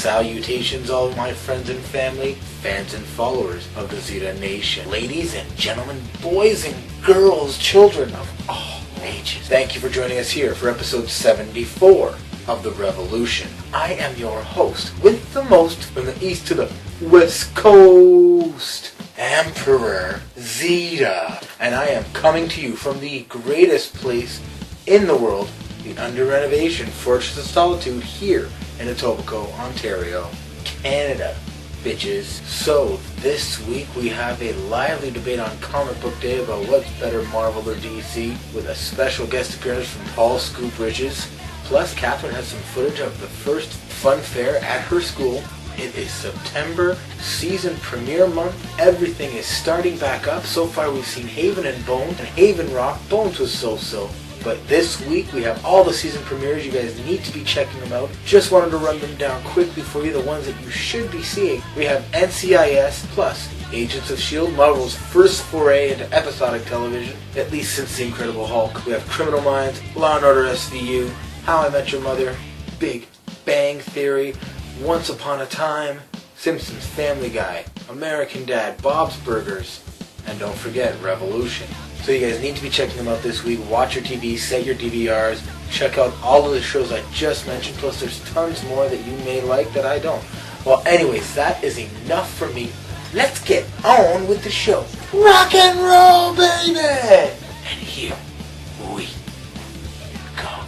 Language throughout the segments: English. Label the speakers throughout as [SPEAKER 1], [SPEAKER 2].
[SPEAKER 1] salutations, all of my friends and family, fans and followers of the Zita Nation. Ladies and gentlemen, boys and girls, children of all ages. Thank you for joining us here for episode 74 of The Revolution. I am your host, with the most from the east to the west coast, Emperor Zita. And I am coming to you from the greatest place in the world, the under renovation Fortress of Solitude here in Etobicoke, Ontario, Canada, bitches. So this week we have a lively debate on Comic Book Day about what's better, Marvel or DC, with a special guest appearance from Paul Scoop Bridges. Plus, Catherine has some footage of the first fun fair at her school. It is September, season premiere month. Everything is starting back up. So far we've seen Haven and Bones and Haven Rock. Bones was so-so. But this week we have all the season premieres. You guys need to be checking them out. Just wanted to run them down quickly for you, the ones that you should be seeing. We have NCIS plus Agents of S.H.I.E.L.D., Marvel's first foray into episodic television, at least since The Incredible Hulk. We have Criminal Minds, Law & Order SVU, How I Met Your Mother, Big Bang Theory, Once Upon a Time, Simpsons, Family Guy, American Dad, Bob's Burgers, and don't forget Revolution. So you guys need to be checking them out this week. Watch your TV, set your DVRs, check out all of the shows I just mentioned, plus there's tons more that you may like that I don't. Well, anyways, that is enough for me. Let's get on with the show. Rock and roll, baby! And here we go.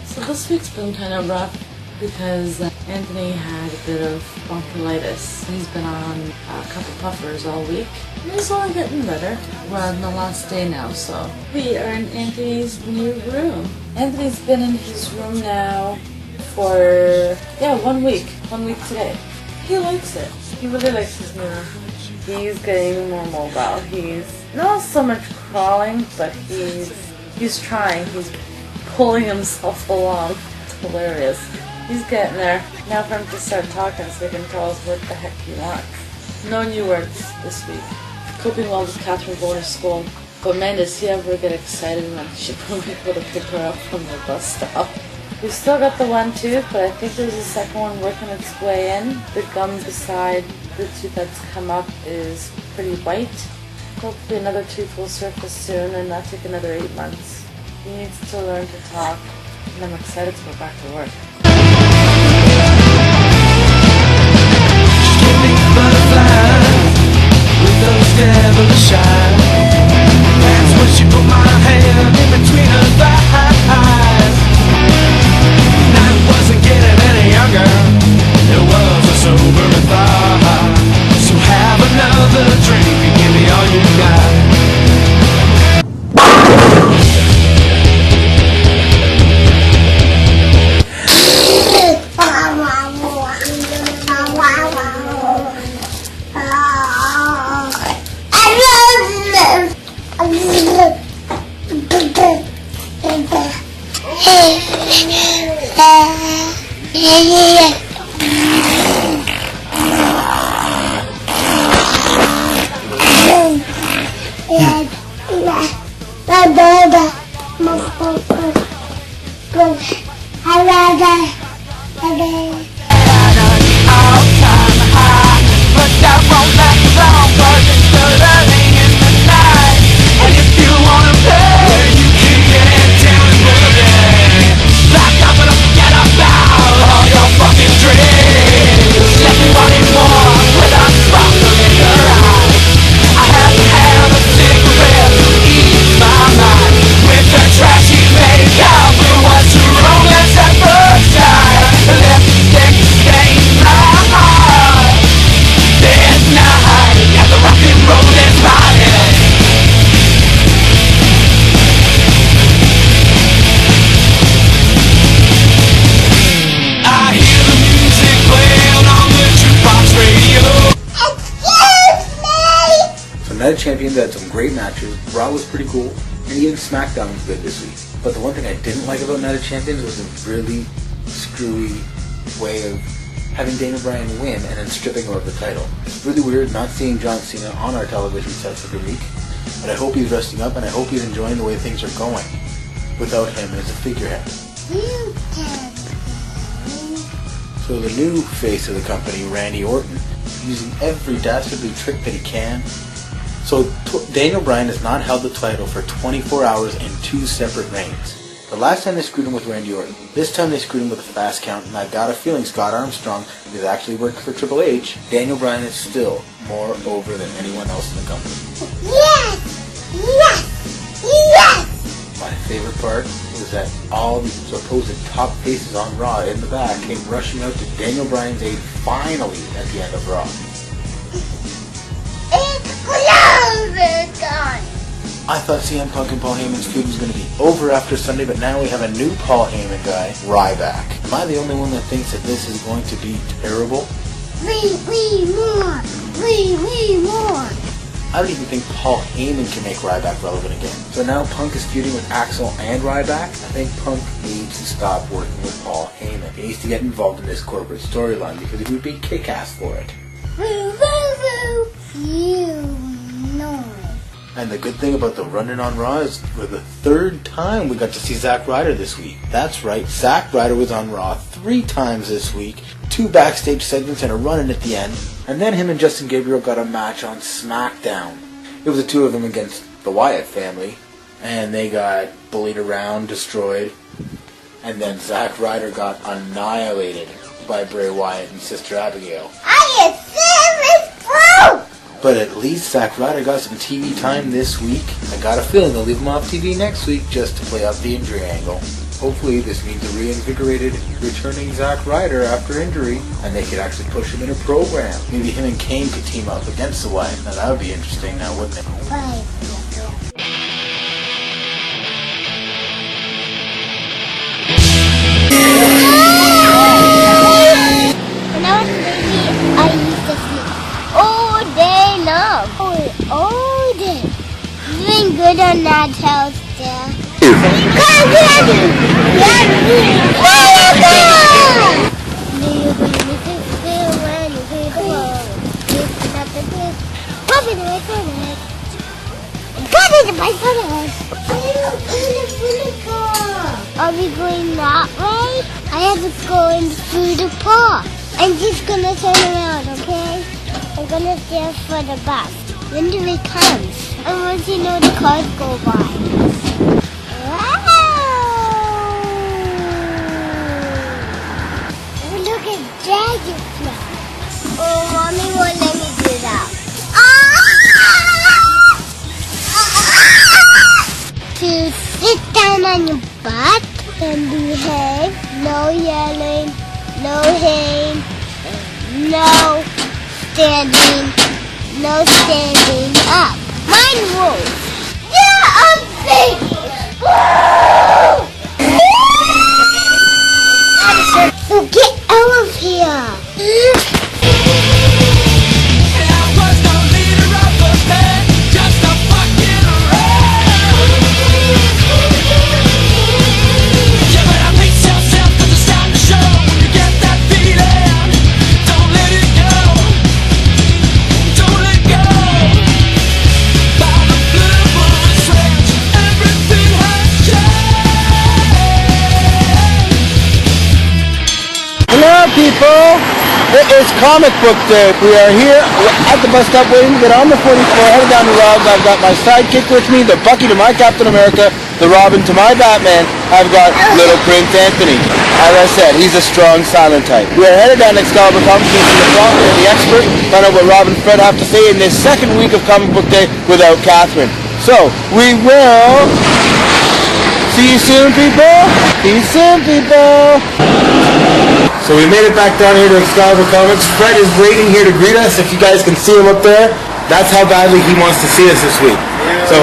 [SPEAKER 2] So this week's been kind of rough because Anthony had a bit of bronchitis. He's been on a couple puffers all week. He's only getting better. We're on the last day now, so we are in Anthony's new room. Anthony's been in his room now for 1 week. 1 week today. He likes it. He really likes his new room. He's getting more mobile. He's not so much crawling, but he's trying. He's pulling himself along. It's hilarious. He's getting there. Now for him to start talking so he can tell us what the heck he wants. No new words this week. Coping well with Catherine going to school. But man, does he ever get excited when we go to pick her up from the bus stop. We've still got the one tooth, but I think there's a second one working its way in. The gum beside the tooth that's come up is pretty white. Hopefully another tooth will surface soon and not take another 8 months. He needs to learn to talk, and I'm excited to go back to work.
[SPEAKER 3] With those devilish eyes, that's when she put my hand in between her thighs. Night wasn't getting any younger, it was a sobering thought. So have another drink and give me all you got.
[SPEAKER 1] Night of Champions had some great matches. Raw was pretty cool, and even SmackDown was good this week. But the one thing I didn't like about Night of Champions was a really screwy way of having Daniel Bryan win and then stripping him of the title. It's really weird not seeing John Cena on our television sets every week. but I hope he's resting up and I hope he's enjoying the way things are going without him as a figurehead. So the new face of the company, Randy Orton, using every dastardly trick that he can. So Daniel Bryan has not held the title for 24 hours in 2 separate reigns. The last time they screwed him with Randy Orton. This time they screwed him with a fast count, and I've got a feeling Scott Armstrong is actually working for Triple H. Daniel Bryan is still more over than anyone else in the company.
[SPEAKER 4] Yes! Yes! Yes!
[SPEAKER 1] My favorite part was that all the supposed top faces on Raw in the back came rushing out to Daniel Bryan's aid finally at the end of Raw.
[SPEAKER 4] It's close time!
[SPEAKER 1] I thought CM Punk and Paul Heyman's feud was going to be over after Sunday, but now we have a new Paul Heyman guy, Ryback. Am I the only one that thinks that this is going to be terrible?
[SPEAKER 4] We more! We more!
[SPEAKER 1] I don't even think Paul Heyman can make Ryback relevant again. So now Punk is feuding with Axel and Ryback. I think Punk needs to stop working with Paul Heyman. He needs to get involved in this corporate storyline because he would be kick-ass for it.
[SPEAKER 4] Woo, woo, woo! You know it.
[SPEAKER 1] And the good thing about the run-in on Raw is for the 3rd time we got to see Zack Ryder this week. That's right, Zack Ryder was on Raw 3 times this week, 2 backstage segments and a run-in at the end, and then him and Justin Gabriel got a match on SmackDown. It was the 2 of them against the Wyatt family, and they got bullied around, destroyed, and then Zack Ryder got annihilated by Bray Wyatt and Sister Abigail.
[SPEAKER 4] I am serious, bro!
[SPEAKER 1] But at least Zack Ryder got some TV time this week. I got a feeling they'll leave him off TV next week just to play out the injury angle. Hopefully this means a reinvigorated, returning Zack Ryder after injury, and they could actually push him in a program. Maybe him and Kane could team up against the Wyatt. Now that would be interesting now, wouldn't it?
[SPEAKER 4] Bye. When I was a baby, I used to sleep all day long. All day. Doing good on that house there. Come get me! Get me! Do you believe it still when you hear the word? Listen up the this. Pop it away from it. Got it by someone. Are we going that way? I have to go in through the park. I'm just gonna turn around, okay? I'm gonna stare for the bus. When do it comes? And once you know the cars go by. Wow! Oh, look at dragonflies. Oh, mommy won't let me do that. To sit down on your butt and behave. No yelling, no haying, no standing up. Mine rules. Yeah, I'm big. So get out of here.
[SPEAKER 5] People, it is comic book day. We are here at the bus stop waiting to get on the 44, headed down to Rob's. I've got my sidekick with me, the Bucky to my Captain America, the Robin to my Batman. I've got little Prince Anthony. As I said, he's a strong silent type. We are headed down to Excalibur Comics to the Prophet and the Expert, find out what Robin and Fred have to say in this second week of comic book day without Catherine. So, we will see you soon, people. See you soon, people. So we made it back down here to Excalibur Comics. Fred is waiting here to greet us. If you guys can see him up there, that's how badly he wants to see us this week. So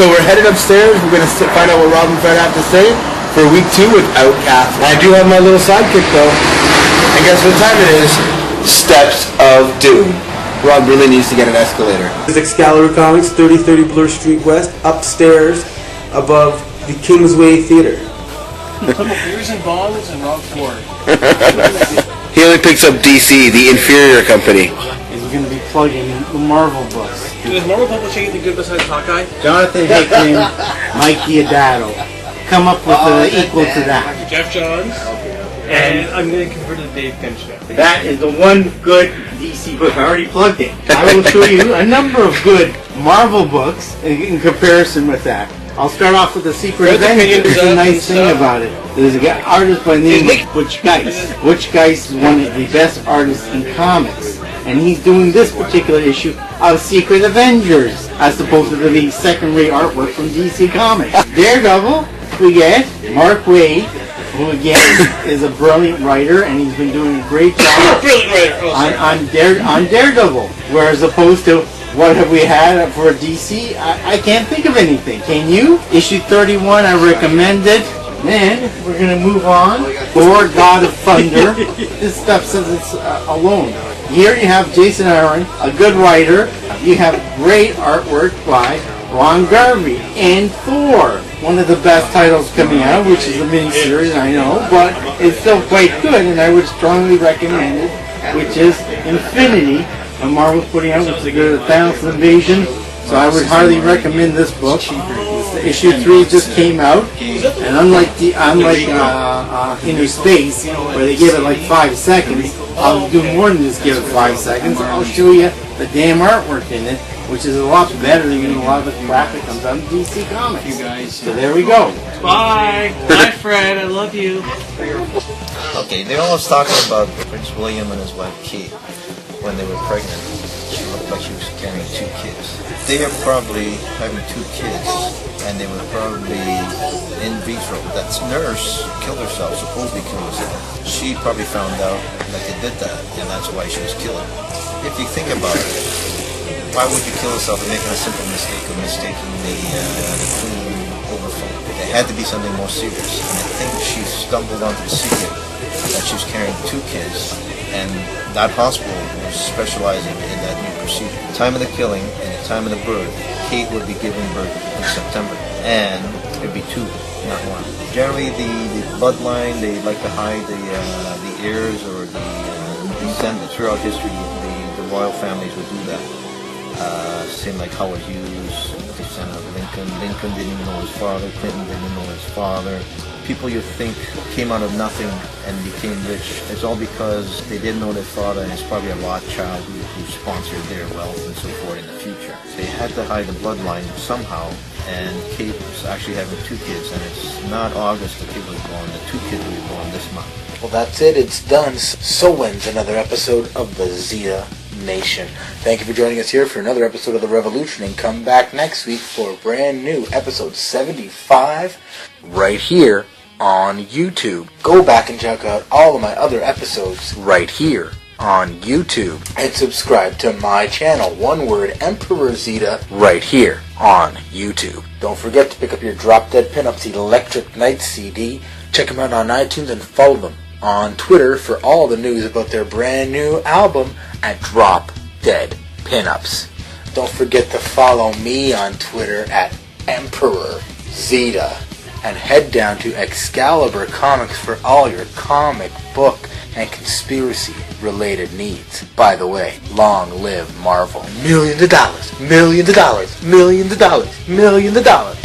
[SPEAKER 5] we're headed upstairs. We're going to find out what Rob and Fred have to say for week 2 without Catherine. I do have my little sidekick though. And guess what time it is? Steps of Doom. Rob really needs to get an escalator.
[SPEAKER 6] This is Excalibur Comics, 3030 Bloor Street West, upstairs above the Kingsway Theater.
[SPEAKER 7] Some beers and bongs and Rob Ford.
[SPEAKER 5] He only picks up DC, the inferior company.
[SPEAKER 7] Is going to be plugging the Marvel books.
[SPEAKER 6] Is Marvel publishing anything good besides Hawkeye?
[SPEAKER 7] Jonathan Hickman, Mike Diodato. Come up with an equal to that.
[SPEAKER 6] Jeff Johns. And I'm going to convert to the Dave Finch now.
[SPEAKER 7] That is the one good DC book. I already plugged it. I will show you a number of good Marvel books in comparison with that. I'll start off with The Secret Avengers. There's a nice thing about it. There's an artist by the name of Butch Geist. Butch Geist is one of the best artists in comics. And he's doing this particular issue of Secret Avengers, as opposed to the second-rate artwork from DC Comics. Daredevil, we get Mark Waid, who again is a brilliant writer, and he's been doing a great job on Daredevil. Whereas opposed to what have we had for DC, I can't think of anything. Can you? Issue 31, I recommend it. Then we're going to move on. Thor, God of Thunder. This stuff says it's alone. Here you have Jason Aaron, a good writer. You have great artwork by Ron Garvey. And Thor, one of the best titles coming out, which is a miniseries, I know, but it's still quite good, and I would strongly recommend it, which is Infinity, and Marvel's putting out, which is good at Thanos Invasion. So I would highly recommend this book. Issue 3 just came out, and unlike Inner Space, where they give it like 5 seconds, I'll do more than just give it 5 seconds. I'll show you the damn artwork in it, which is a lot better than a lot of the crap that comes out of DC Comics. So there we go.
[SPEAKER 6] Bye. Bye, Fred. I love you.
[SPEAKER 8] Okay, they're always talking about Prince William and his wife Kate when they were pregnant. She looked like she was carrying 2 kids. They are probably having 2 kids, and they were probably in vitro. That nurse killed herself, supposedly killed herself. She probably found out that they did that, and that's why she was killed. If you think about it, why would you kill yourself for making a simple mistake of mistaking the clean overflow? It had to be something more serious, and I think she stumbled onto the secret that she was carrying 2 kids, and that hospital was specializing in that new procedure. The time of the killing and the time of the birth, Kate would be giving birth in September, and it would be 2, not 1. Generally, the bloodline, they like to hide the heirs or the descendants. Throughout history, the royal families would do that. Same like Howard Hughes, descendant of Lincoln. Lincoln didn't even know his father. Clinton didn't know his father. People you think came out of nothing and became rich, it's all because they didn't know their father, and it's probably a Rothschild who sponsored their wealth and so forth in the future. They had to hide the bloodline somehow, and Kate was actually having 2 kids, and it's not August the kid was born, the 2 kids will be born this month.
[SPEAKER 1] Well, that's it. It's done. So ends another episode of the Zita Nation. Thank you for joining us here for another episode of The Revolution, and come back next week for a brand new episode 75 right here on YouTube. Go back and check out all of my other episodes right here on YouTube, and subscribe to my channel, one word, Emperor Zita, right here on YouTube. Don't forget to pick up your Drop Dead Pinups Electric Night CD. Check them out on iTunes and follow them on Twitter for all the news about their brand new album at Drop Dead Pinups. Don't forget to follow me on Twitter at Emperor Zita, and head down to Excalibur Comics for all your comic book and conspiracy related needs. By the way, long live Marvel. Millions of dollars, millions of dollars, millions of dollars, millions of dollars.